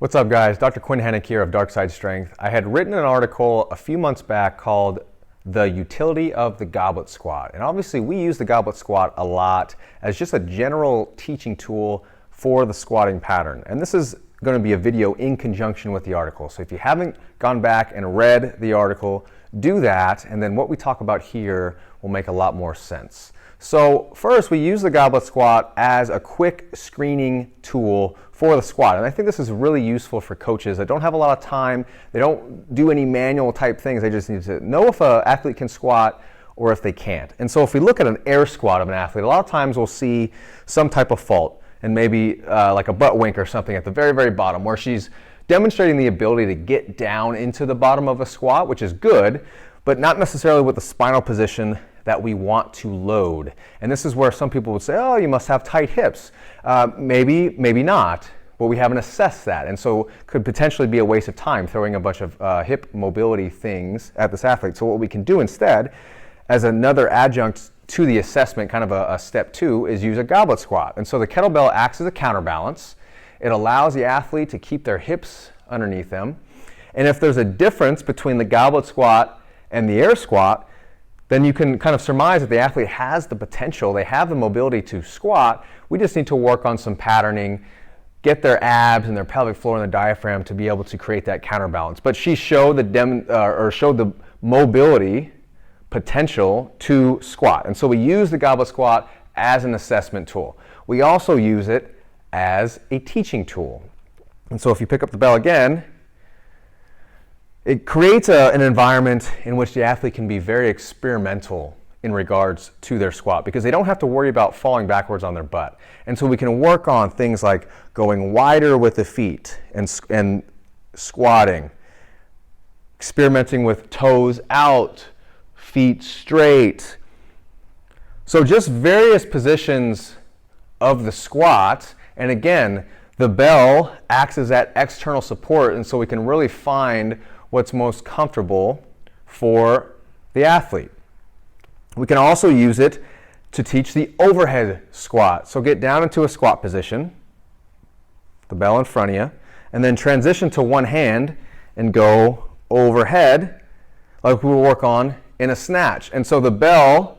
What's up, guys? Dr. Quinn Henoch here of Dark Side Strength. I had written an article a few months back called The Utility of the Goblet Squat. And obviously we use the goblet squat a lot as just a general teaching tool for the squatting pattern. And this is going to be a video in conjunction with the article. So if you haven't gone back and read the article, do that, and then what we talk about here will make a lot more sense. So first, we use the goblet squat as a quick screening tool for the squat. And I think this is really useful for coaches that don't have a lot of time. They don't do any manual type things. They just need to know if an athlete can squat or if they can't. And so if we look at an air squat of an athlete, a lot of times we'll see some type of fault, and maybe like a butt wink or something at the very, very bottom, where she's demonstrating the ability to get down into the bottom of a squat, which is good, but not necessarily with the spinal position that we want to load. And this is where some people would say, oh, you must have tight hips. Maybe not, but we haven't assessed that. And so could potentially be a waste of time throwing a bunch of hip mobility things at this athlete. So what we can do instead, as another adjunct to the assessment, kind of a step two, is use a goblet squat. And so the kettlebell acts as a counterbalance. It allows the athlete to keep their hips underneath them. And if there's a difference between the goblet squat and the air squat, then you can kind of surmise that the athlete has the potential, they have the mobility to squat. We just need to work on some patterning, get their abs and their pelvic floor and the diaphragm to be able to create that counterbalance. But she showed the mobility potential to squat. And so we use the goblet squat as an assessment tool. We also use it as a teaching tool. And so if you pick up the bell again, it creates an environment in which the athlete can be very experimental in regards to their squat, because they don't have to worry about falling backwards on their butt. And so we can work on things like going wider with the feet and squatting, experimenting with toes out, feet straight. So just various positions of the squat. And again, the bell acts as that external support, and so we can really find what's most comfortable for the athlete. We can also use it to teach the overhead squat. So get down into a squat position, the bell in front of you, and then transition to one hand and go overhead like we will work on in a snatch. And so the bell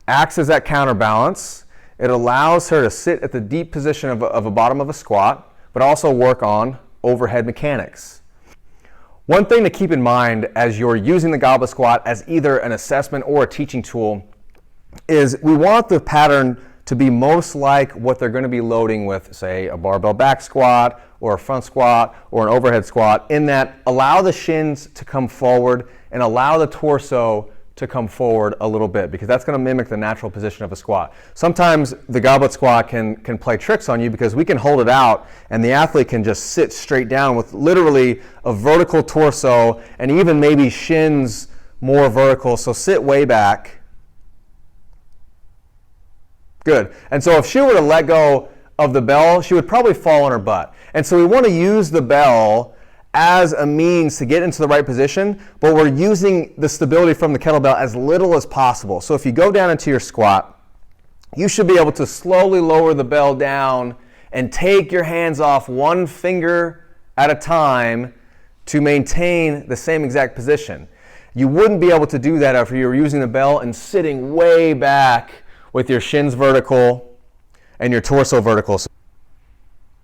acts as that counterbalance. It allows her to sit at the deep position of a bottom of a squat, but also work on overhead mechanics. One thing to keep in mind as you're using the goblet squat as either an assessment or a teaching tool is we want the pattern to be most like what they're going to be loading with, say, a barbell back squat or a front squat or an overhead squat, in that allow the shins to come forward and allow the torso to come forward a little bit, because that's going to mimic the natural position of a squat. Sometimes the goblet squat can play tricks on you, because we can hold it out and the athlete can just sit straight down with literally a vertical torso and even maybe shins more vertical. So sit way back. Good. And so if she were to let go of the bell, she would probably fall on her butt. And so we want to use the bell as a means to get into the right position, but we're using the stability from the kettlebell as little as possible. So if you go down into your squat, you should be able to slowly lower the bell down and take your hands off one finger at a time to maintain the same exact position. You wouldn't be able to do that if you were using the bell and sitting way back with your shins vertical and your torso vertical.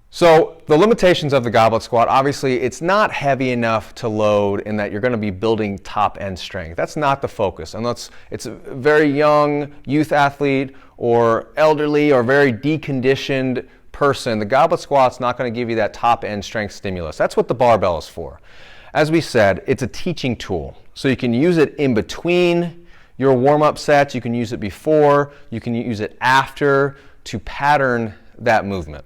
So the limitations of the goblet squat, obviously it's not heavy enough to load in that you're going to be building top end strength. That's not the focus. Unless it's a very young youth athlete or elderly or very deconditioned person, the goblet squat's not going to give you that top end strength stimulus. That's what the barbell is for. As we said, it's a teaching tool. So you can use it in between your warm-up sets, you can use it before, you can use it after to pattern that movement.